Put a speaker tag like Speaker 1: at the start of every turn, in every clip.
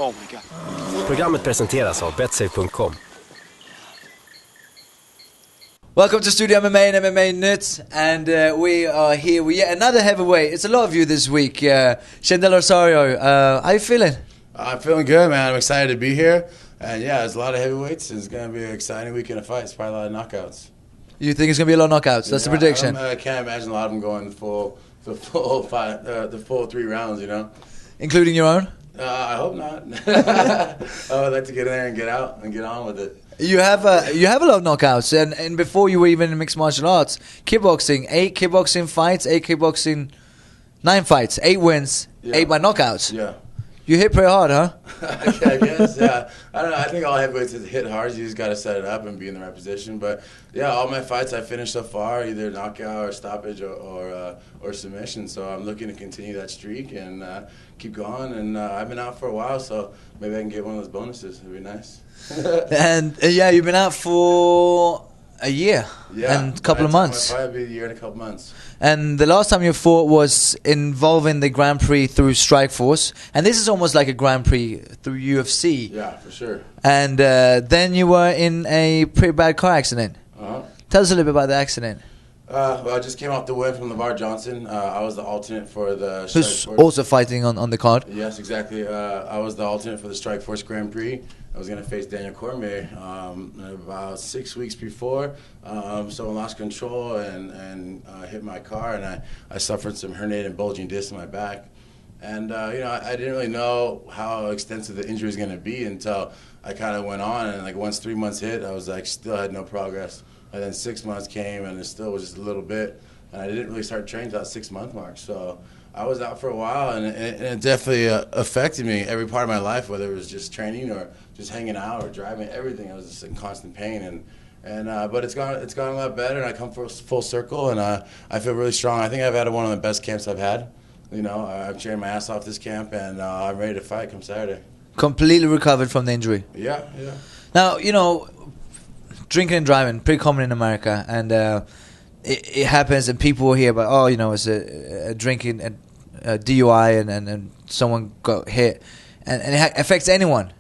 Speaker 1: Oh my God.
Speaker 2: Programmet presenteras av Betsafe.com.
Speaker 3: Welcome to StudioMMA and MMA Nuts, and we are here with yet another heavyweight. It's a lot of you this week. Rosario, how you feeling?
Speaker 4: I'm feeling good, man. I'm excited to be here. And yeah, there's a lot of heavyweights. It's going to be an exciting weekend of fights. Probably a lot of knockouts.
Speaker 3: You think it's going to be a lot of knockouts? That's the prediction.
Speaker 4: I can't imagine a lot of them going the full 3 rounds, you know?
Speaker 3: Including your own?
Speaker 4: I hope not. I would like to get in there and get out and get on with it.
Speaker 3: You have a lot of knockouts, and before you were even in mixed martial arts, kickboxing, 8 kickboxing fights, 9 fights, 8 wins, 8 by knockouts.
Speaker 4: Yeah.
Speaker 3: You hit pretty hard, huh?
Speaker 4: I guess, yeah. I don't know. I think all heavyweights hit hard. You just got to set it up and be in the right position. But yeah, all my fights I finished so far, either knockout or stoppage or submission. So I'm looking to continue that streak and keep going. And I've been out for a while, so maybe I can get one of those bonuses. It'd be nice.
Speaker 3: And you've been out for a year and a couple of months.
Speaker 4: It'll probably be a year and a couple months.
Speaker 3: And the last time you fought was involving the Grand Prix through Strikeforce, and this is almost like a Grand Prix through UFC.
Speaker 4: Yeah, for sure.
Speaker 3: And then you were in a pretty bad car accident. Tell us a little bit about the accident.
Speaker 4: Well, I just came off the win from LeVar Johnson. I was the alternate for the
Speaker 3: Who's also fighting on the card.
Speaker 4: Yes, exactly. I was the alternate for the Strikeforce Grand Prix. I was going to face Daniel Cormier about 6 weeks before. So I lost control and hit my car, and I suffered some herniated and bulging discs in my back. And, I didn't really know how extensive the injury was going to be until I kind of went on. And, once 3 months hit, I was, still had no progress. And then 6 months came, and it still was just a little bit. And I didn't really start training until that 6-month mark. So I was out for a while, and it definitely affected me every part of my life, whether it was just training or just hanging out or driving, everything. I was just in constant pain. But it's gone a lot better, and I come full circle, and I feel really strong. I think I've had one of the best camps I've had. I've trained my ass off this camp, and I'm ready to fight come Saturday. Completely
Speaker 3: recovered from the injury.
Speaker 4: Yeah.
Speaker 3: Now, drinking and driving, pretty common in America, and it happens, and people hear about, it's a drinking, a DUI, and someone got hit, and it affects anyone.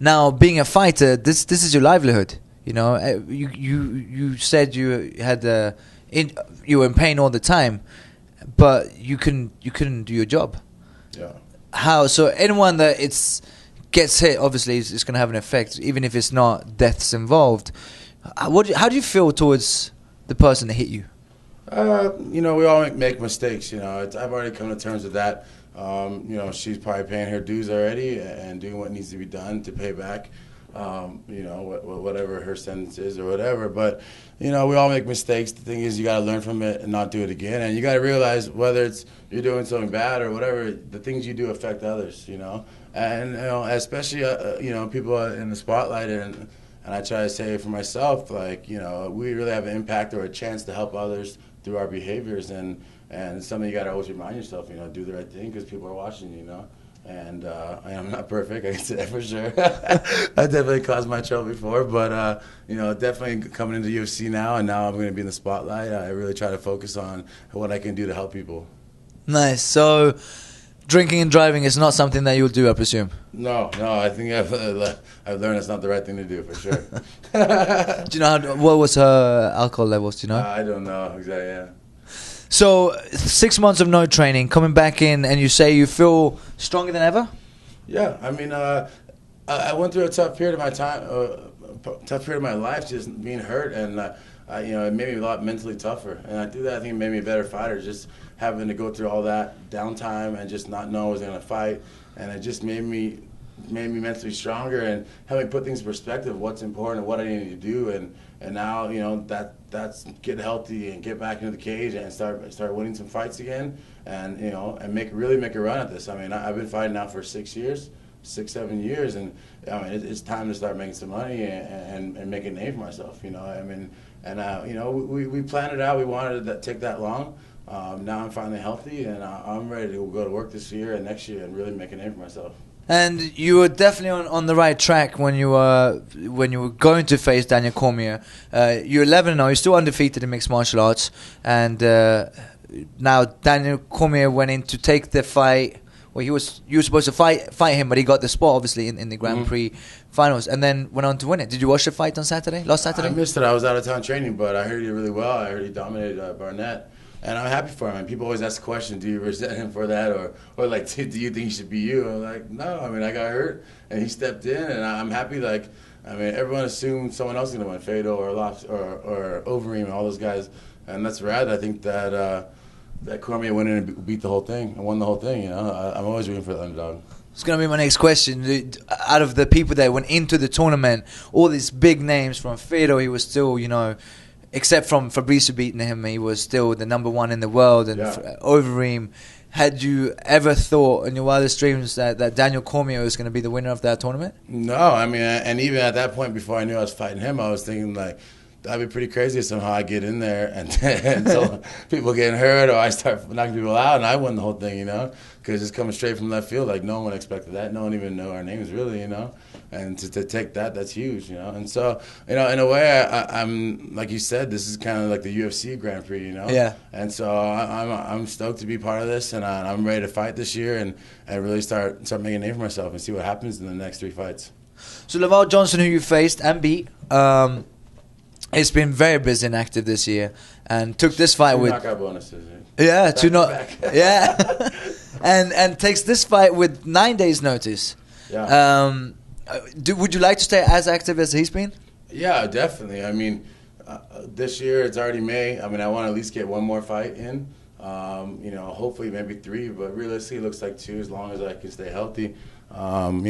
Speaker 3: Now, being a fighter, this is your livelihood. You said you had you were in pain all the time, but you couldn't do your job.
Speaker 4: Yeah.
Speaker 3: How? So anyone that gets hit, obviously, is going to have an effect, even if it's not deaths involved. How do you feel towards the person that hit you?
Speaker 4: We all make mistakes. I've already come to terms with that. She's probably paying her dues already and doing what needs to be done to pay back. Whatever her sentence is or whatever. But, we all make mistakes. The thing is, you got to learn from it and not do it again. And you got to realize whether it's you're doing something bad or whatever, the things you do affect others, And, especially, people in the spotlight. And I try to say for myself, we really have an impact or a chance to help others through our behaviors. And it's something you got to always remind yourself, do the right thing because people are watching, And I'm not perfect, I can say that for sure. I definitely caused my trouble before, but definitely coming into UFC now, and now I'm going to be in the spotlight. I really try to focus on what I can do to help people. Nice.
Speaker 3: So, drinking and driving is not something that you'll do, I presume?
Speaker 4: No. I think I've learned it's not the right thing to do, for sure.
Speaker 3: Do you know what was her alcohol levels? Do you know?
Speaker 4: I don't know exactly. Yeah.
Speaker 3: So 6 months of no training, coming back in, and you say you feel stronger than ever?
Speaker 4: Yeah, I mean, I went through a tough period of my life, just being hurt, and it made me a lot mentally tougher. And I think it made me a better fighter, just having to go through all that downtime and just not know I was going to fight, and it just made me mentally stronger and helped me put things in perspective, what's important and what I need to do, and now that's get healthy and get back into the cage and start winning some fights again, and really make a run at this. I mean, I've been fighting now for 6 years, 6-7 years, and I mean it's time to start making some money and make a name for myself. We planned it out. We wanted to take that long. Now I'm finally healthy, and I'm ready to go to work this year and next year and really make a name for myself.
Speaker 3: And you were definitely on the right track when you were going to face Daniel Cormier. You're 11 now. You're still undefeated in mixed martial arts, and now Daniel Cormier went in to take the fight well, you were supposed to fight him, but he got the spot obviously in the Grand Prix finals, and then went on to win it. Did you watch the fight on Saturday? Last Saturday?
Speaker 4: I missed it. I was out of town training, but I heard he did really well. I heard he dominated Barnett. And I'm happy for him. And people always ask the question, do you resent him for that? Or like, do you think he should be you? I'm like, no. I mean, I got hurt, and he stepped in, and I'm happy. Like, I mean, everyone assumed someone else was going to win, Fado or Overeem and all those guys. And that's rad. I think that Cormier went in and beat the whole thing and won the whole thing. You know, I'm always rooting for the underdog.
Speaker 3: It's going to be my next question. Out of the people that went into the tournament, all these big names from Fado, he was still, you know, except from Fabricio beating him, he was still the number one in the world. And Overeem, had you ever thought in your wildest dreams that Daniel Cormier was going to be the winner of that tournament?
Speaker 4: No, I mean, and even at that point, before I knew I was fighting him, I was thinking, like, that'd be pretty crazy if somehow I get in there and so people getting hurt or I start knocking people out and I win the whole thing, you know? Because it's coming straight from left field. Like, no one expected that. No one even knew our names, really, you know? And to take that, that's huge, you know? And so, you know, in a way, I'm like you said, this is kind of like the UFC Grand Prix, you know?
Speaker 3: Yeah.
Speaker 4: And so I'm stoked to be part of this, and I'm ready to fight this year and really start making a name for myself and see what happens in the next 3 fights.
Speaker 3: So Laval Johnson, who you faced and beat, he's been very busy and active this year, and took this fight with
Speaker 4: knockout bonuses.
Speaker 3: Yeah,
Speaker 4: back.
Speaker 3: Yeah, and takes this fight with 9 days' notice.
Speaker 4: Yeah.
Speaker 3: Would you like to stay as active as he's been?
Speaker 4: Yeah, definitely. I mean, this year it's already May. I mean, I want to at least get one more fight in. You know, hopefully maybe 3, but realistically it looks like 2 as long as I can stay healthy. You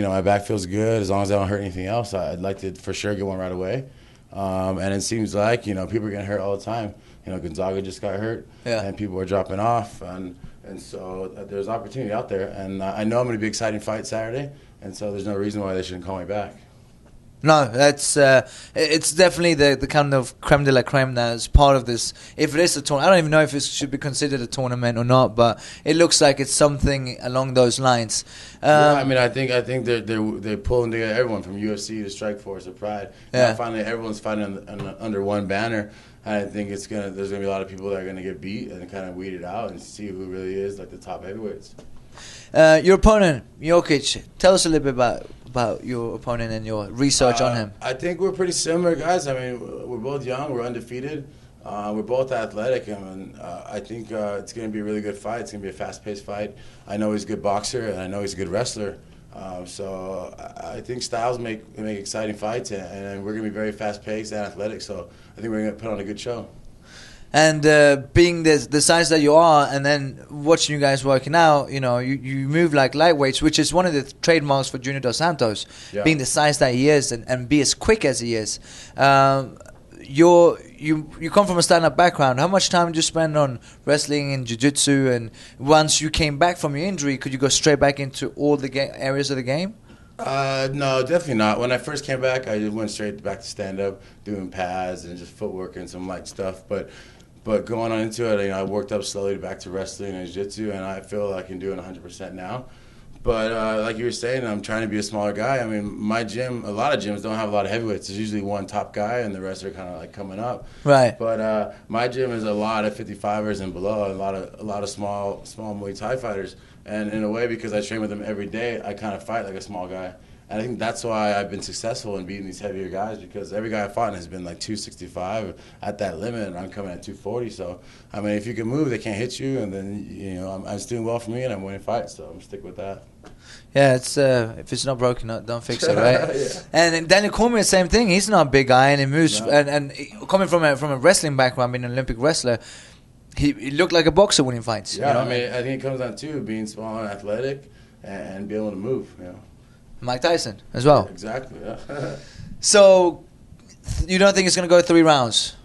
Speaker 4: know, my back feels good. As long as I don't hurt anything else, I'd like to for sure get one right away. And it seems like, you know, people are getting hurt all the time. You know, Gonzaga just got hurt, and people are dropping off, and so there's opportunity out there. And I know I'm going to be an exciting fight Saturday, and so there's no reason why they shouldn't call me back.
Speaker 3: No, that's it's definitely the kind of creme de la creme that's part of this. If it is a tournament, I don't even know if it should be considered a tournament or not, but it looks like it's something along those lines.
Speaker 4: Yeah, I mean, I think they're pulling together everyone from UFC to Strikeforce to Pride.
Speaker 3: Yeah.
Speaker 4: Now finally, everyone's fighting under one banner. And I think there's gonna be a lot of people that are gonna get beat and kind of weed it out and see who really is like the top heavyweights.
Speaker 3: Your opponent, Jokic, tell us a little bit about your opponent and your research on him.
Speaker 4: I think we're pretty similar guys. I mean, we're both young, we're undefeated, we're both athletic. I mean, I think it's going to be a really good fight. It's going to be a fast-paced fight. I know he's a good boxer, and I know he's a good wrestler. So I think styles make exciting fights, and we're going to be very fast-paced and athletic. So I think we're going to put on a good show.
Speaker 3: And being the size that you are, and then watching you guys working out, you know, you move like lightweights, which is one of the trademarks for Junior Dos Santos, being the size that he is and be as quick as he is. You come from a stand-up background. How much time did you spend on wrestling and jiu-jitsu? And once you came back from your injury, could you go straight back into all the areas of the game?
Speaker 4: No, definitely not. When I first came back, I just went straight back to stand-up, doing pads and just footwork and some light stuff. But going on into it, you know, I worked up slowly back to wrestling and jiu-jitsu, and I feel like I can do it 100% now. But like you were saying, I'm trying to be a smaller guy. I mean, my gym, a lot of gyms don't have a lot of heavyweights. There's usually one top guy, and the rest are kind of like coming up.
Speaker 3: Right.
Speaker 4: But my gym is a lot of 55ers and below, a lot of small Muay Thai fighters. And in a way, because I train with them every day, I kind of fight like a small guy. And I think that's why I've been successful in beating these heavier guys, because every guy I've fought has been like 265 at that limit, and I'm coming at 240. So, I mean, if you can move, they can't hit you, and then, you know, it's doing well for me, and I'm winning fights, so I'm going to stick with that.
Speaker 3: Yeah, it's if it's not broken, don't fix it, right?
Speaker 4: Yeah.
Speaker 3: And Daniel Cormier, same thing. He's not a big guy, and he moves.
Speaker 4: No.
Speaker 3: And coming from a wrestling background, being an Olympic wrestler, he looked like a boxer winning fights.
Speaker 4: Yeah,
Speaker 3: you know?
Speaker 4: I mean, I think it comes down to being small and athletic and being able to move, you know.
Speaker 3: Mike Tyson as well.
Speaker 4: Yeah, exactly, yeah.
Speaker 3: So, you don't think it's going to go 3 rounds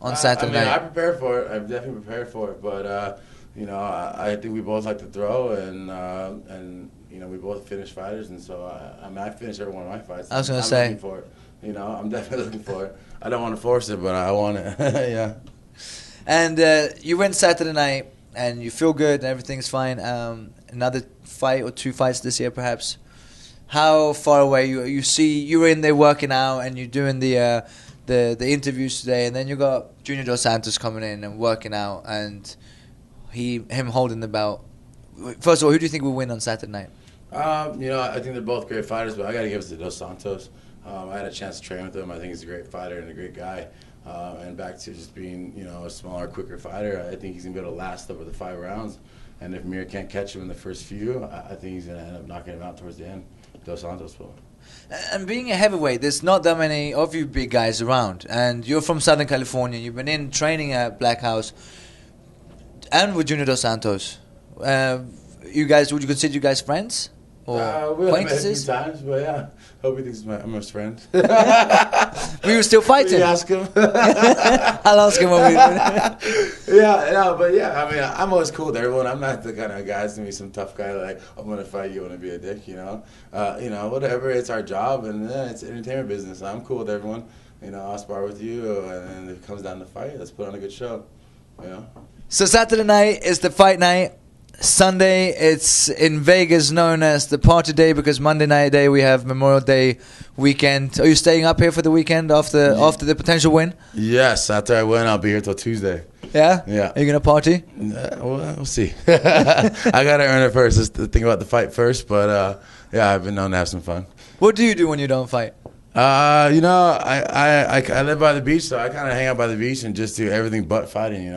Speaker 3: on Saturday night?
Speaker 4: I prepared for it. I've definitely prepared for it. But, you know, I think we both like to throw, and you know, we both finished fighters. And so, I finished every one of my fights.
Speaker 3: I was going to say.
Speaker 4: I'm looking for it. You know, I'm definitely looking for it. I don't want to force it, but I want it. Yeah.
Speaker 3: And you went Saturday night, and you feel good, and everything's fine. Another fight or 2 fights this year, perhaps. How far away you see you were in there working out, and you're doing the interviews today, and then you got Junior Dos Santos coming in and working out, and him holding the belt. First of all, who do you think will win on Saturday night?
Speaker 4: I think they're both great fighters, but I got to give it to Dos Santos. I had a chance to train with him. I think he's a great fighter and a great guy. And back to just being, a smaller, quicker fighter, I think he's going to be able to last over the 5 rounds. And if Mir can't catch him in the first few, I think he's going to end up knocking him out towards the end. Dos Santos will.
Speaker 3: And being a heavyweight, there's not that many of you big guys around. And you're from Southern California. You've been in training at Black House and with Junior Dos Santos. You guys, would you consider you guys friends? Or
Speaker 4: we
Speaker 3: acquaintances?
Speaker 4: met a few times, but yeah, hope he thinks I'm his friend.
Speaker 3: We were still fighting.
Speaker 4: You ask him.
Speaker 3: I'll ask him when we.
Speaker 4: I mean, I'm always cool with everyone. I'm not the kind of guy that's gonna be some tough guy like I'm gonna fight you, want to be a dick, whatever. It's our job, and it's entertainment business. I'm cool with everyone. I'll spar with you, and if it comes down to fight, let's put on a good show.
Speaker 3: So Saturday night is the fight night. Sunday, it's in Vegas, known as the party day, because Monday night day we have Memorial Day weekend. Are you staying up here for the weekend after the potential win?
Speaker 4: Yes, after I win, I'll be here till Tuesday.
Speaker 3: Yeah?
Speaker 4: Yeah.
Speaker 3: Are you going to party?
Speaker 4: We'll see. I got to earn it first. Just to think about the fight first, but I've been known to have some fun.
Speaker 3: What do you do when you don't fight?
Speaker 4: I live by the beach, so I kind of hang out by the beach and just do everything but fighting,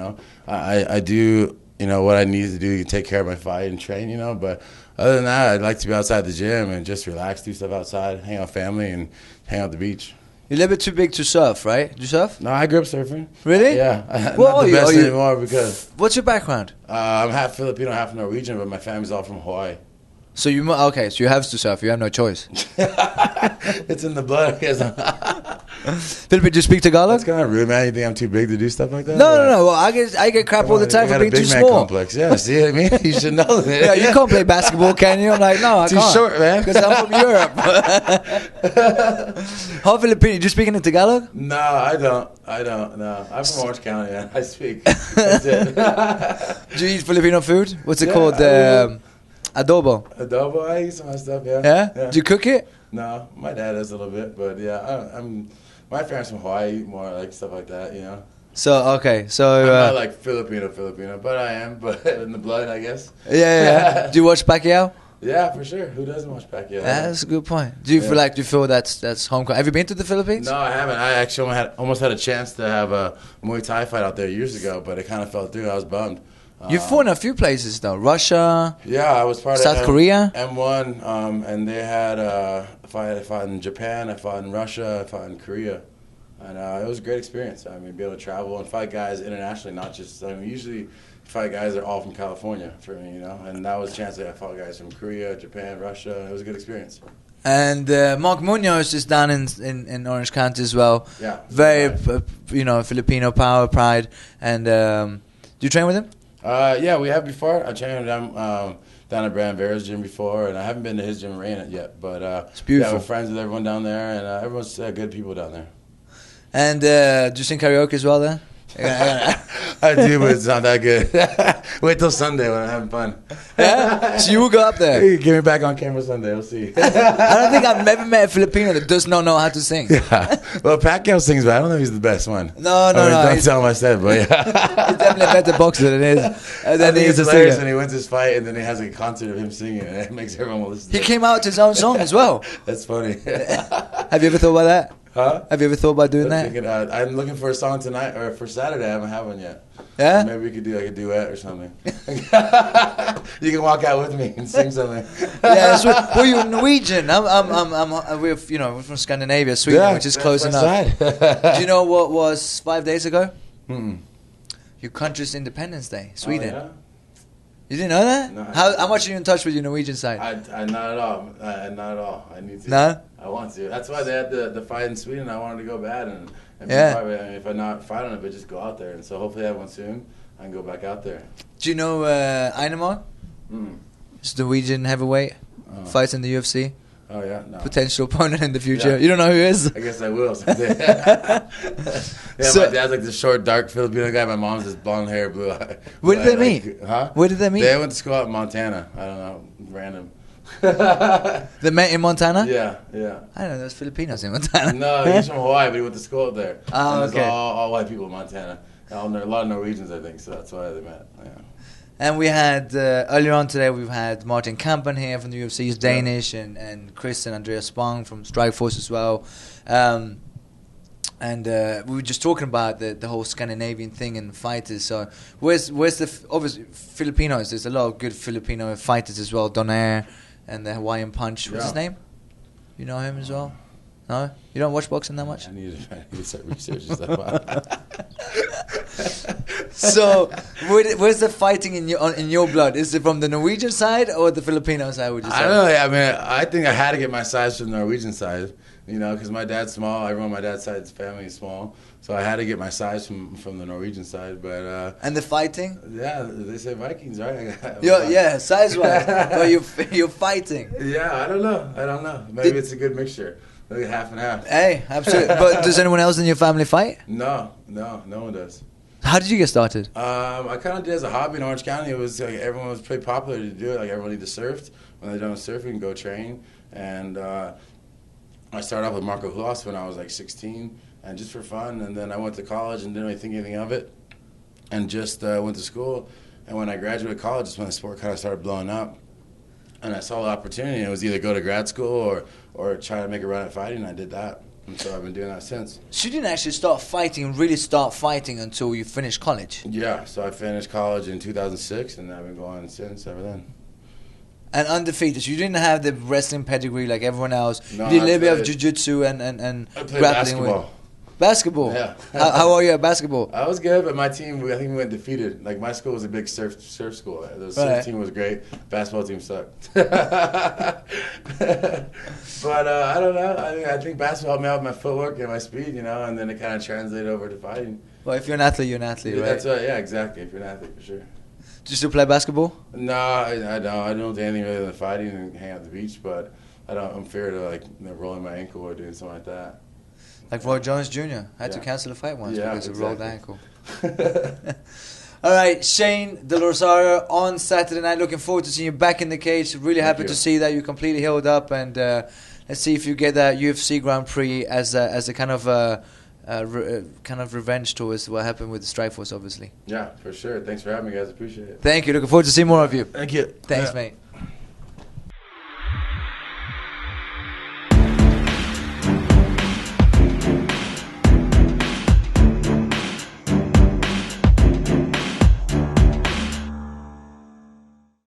Speaker 4: I do what I need to do to take care of my fight and train, but other than that, I'd like to be outside the gym and just relax, do stuff outside, hang out with family, and hang out at the beach.
Speaker 3: You're a little bit too big to surf, right? Do you surf?
Speaker 4: No, I grew up surfing.
Speaker 3: Really?
Speaker 4: Yeah. Not the best anymore because...
Speaker 3: What's your background?
Speaker 4: I'm half Filipino, half Norwegian, but my family's all from Hawaii.
Speaker 3: So you have to surf. You have no choice.
Speaker 4: It's in the blood.
Speaker 3: Philippe, do you speak Tagalog?
Speaker 4: That's kind of rude, man. You think I'm too big to do stuff like that?
Speaker 3: No. Well, I get crap all the time for being too small.
Speaker 4: Complex. Yeah, see what I mean? You should know that.
Speaker 3: Yeah, you can't play basketball, can you? I'm like, no, I can't.
Speaker 4: Too short, man.
Speaker 3: Because I'm from Europe. How Filipino? Do you speak in Tagalog?
Speaker 4: No, I don't. No, I'm from Orange County, man. I speak. That's it.
Speaker 3: Do you eat Filipino food? What's it called? Adobo.
Speaker 4: Adobo, I eat some of that stuff, yeah.
Speaker 3: Yeah? Do you cook it?
Speaker 4: No, my dad does a little bit, but yeah, my parents from Hawaii eat more like stuff like that,
Speaker 3: So, okay, so...
Speaker 4: I'm not like Filipino, but I am, but in the blood, I guess.
Speaker 3: Yeah. Do you watch Pacquiao?
Speaker 4: Yeah, for sure. Who doesn't watch Pacquiao?
Speaker 3: Yeah, that's a good point. Do you feel that's home? Have you been to the Philippines?
Speaker 4: No, I haven't. I actually almost had a chance to have a Muay Thai fight out there years ago, but it kind of fell through. I was bummed.
Speaker 3: You fought in a few places though. Russia.
Speaker 4: Yeah, I was part
Speaker 3: South
Speaker 4: of
Speaker 3: Korea.
Speaker 4: M1, and they had I fought in Japan, I fought in Russia, I fought in Korea, and it was a great experience. I mean, be able to travel and fight guys internationally, not just. Usually fight guys that are all from California for me, and that was a chance that I fought guys from Korea, Japan, Russia. It was a good experience.
Speaker 3: And Mark Munoz is down in Orange County as well.
Speaker 4: Yeah,
Speaker 3: very Filipino power, pride, and do you train with him?
Speaker 4: Yeah, we have before. I trained with him down at Brand Vera's gym before, and I haven't been to his gym arena yet. But
Speaker 3: it's beautiful.
Speaker 4: Yeah, we're friends with everyone down there, and everyone's good people down there.
Speaker 3: And do you sing karaoke as well there?
Speaker 4: I do, but it's not that good. Wait till Sunday when I'm having fun.
Speaker 3: Yeah? So you will go up there?
Speaker 4: Hey, get me back on camera Sunday. We'll see.
Speaker 3: I don't think I've ever met a Filipino that does not know how to sing.
Speaker 4: Yeah. Well, Pacquiao sings, but I don't know if he's the best one.
Speaker 3: No.
Speaker 4: Don't tell him I said, but yeah.
Speaker 3: He's definitely a better boxer than he is. And then
Speaker 4: he's hilarious, and he wins his fight, and then he has a concert of him singing, and it makes everyone listen to it.
Speaker 3: He came out to his own song as well.
Speaker 4: That's funny.
Speaker 3: Have you ever thought about that?
Speaker 4: Huh?
Speaker 3: Have you ever thought about doing that?
Speaker 4: I'm looking for a song tonight, or for Saturday. I haven't had one yet.
Speaker 3: Yeah?
Speaker 4: Maybe we could do like a duet or something. You can walk out with me and sing something.
Speaker 3: Yeah, well, you're Norwegian. We're from Scandinavia, Sweden, which is close enough. Do you know what was 5 days ago? Your country's Independence Day, Sweden.
Speaker 4: Oh, yeah?
Speaker 3: You didn't know that?
Speaker 4: No,
Speaker 3: how much are you in touch with your Norwegian side?
Speaker 4: I not at all. Not at all. I need to.
Speaker 3: No?
Speaker 4: I want to. That's why they had the fight in Sweden. I wanted to go bad, and
Speaker 3: yeah.
Speaker 4: If I not fight on it, but just go out there. And so hopefully I have one soon. I can go back out there.
Speaker 3: Do you know Einemar? It's Norwegian heavyweight. Fights in the UFC.
Speaker 4: Oh yeah, no.
Speaker 3: Potential opponent in the future.
Speaker 4: Yeah.
Speaker 3: You don't know who he is?
Speaker 4: I guess I will someday. Yeah, so, my dad's like the short, dark Filipino guy. My mom's this blonde hair, blue eye.
Speaker 3: Where did they meet?
Speaker 4: Huh?
Speaker 3: Where did they meet?
Speaker 4: They went to school out in Montana. I don't know, random.
Speaker 3: They met in Montana?
Speaker 4: Yeah.
Speaker 3: I don't know, there's Filipinos in Montana.
Speaker 4: No, he's from Hawaii, but he went to school up there.
Speaker 3: Oh,
Speaker 4: and
Speaker 3: okay.
Speaker 4: all white people in Montana. A lot of Norwegians, I think, so that's why they met. Yeah.
Speaker 3: And we had, earlier on today, we've had Martin Kampen here from the UFC. He's Danish, and Chris and Andreas Spang from Strikeforce as well. And we were just talking about the whole Scandinavian thing and fighters. So where's the obviously Filipinos? There's a lot of good Filipino fighters as well. Donaire and the Hawaiian Punch. What's his name? You know him as well? No, you don't watch boxing that much.
Speaker 4: I need to start researching stuff.
Speaker 3: So where's the fighting in your blood? Is it from the Norwegian side or the Filipino side? Would you say?
Speaker 4: I don't know. I mean, I think I had to get my size from the Norwegian side. You know, because my dad's small. Everyone on my dad's side's family is small, so I had to get my size from the Norwegian side. But
Speaker 3: and the fighting?
Speaker 4: Yeah, they say Vikings, right?
Speaker 3: Yeah, size-wise. Well, you're fighting.
Speaker 4: Yeah, I don't know. Maybe it's a good mixture, like half and half.
Speaker 3: Hey, absolutely. But does anyone else in your family fight?
Speaker 4: No one does.
Speaker 3: How did you get started?
Speaker 4: I kind of did as a hobby in Orange County. It was like everyone was pretty popular to do it. Like everyone either surfed. When they're done surfing, go train. And I started off with Marco Huas when I was like 16, and just for fun. And then I went to college and didn't really think anything of it, and just went to school. And when I graduated college, is when the sport kind of started blowing up. And I saw the opportunity. It was either go to grad school or try to make a run at fighting. And I did that. And so I've been doing that since.
Speaker 3: So you didn't actually really start fighting until you finished college?
Speaker 4: Yeah, so I finished college in 2006, and I've been going since ever then.
Speaker 3: And undefeated. So you didn't have the wrestling pedigree like everyone else.
Speaker 4: No,
Speaker 3: you did a little bit of jiu-jitsu and
Speaker 4: I played
Speaker 3: grappling. Basketball?
Speaker 4: Yeah.
Speaker 3: How are you at basketball?
Speaker 4: I was good, but my team, I think we went defeated. Like, my school was a big surf school. The surf team was great. Basketball team sucked. But I don't know. I think basketball helped me out with my footwork and my speed, you know, and then it kind of translated over to fighting.
Speaker 3: Well, if you're an athlete, you're an athlete, right?
Speaker 4: That's right. Yeah, exactly. If you're an athlete, for sure.
Speaker 3: Do you still play basketball?
Speaker 4: No, I don't. I don't do anything really than fighting and hang out at the beach, but I'm feared of, like, rolling my ankle or doing something like that.
Speaker 3: Like Roy Jones Jr. had to cancel a fight once because of rolled ankle. All right, Shane De Rosario on Saturday night. Looking forward to seeing you back in the cage. Really happy to see that you're completely healed up, and let's see if you get that UFC Grand Prix as a kind of revenge towards what happened with the Strikeforce, obviously.
Speaker 4: Yeah, for sure. Thanks for having me, guys. Appreciate it.
Speaker 3: Thank you. Looking forward to seeing more of you.
Speaker 4: Thank you.
Speaker 3: Thanks, mate.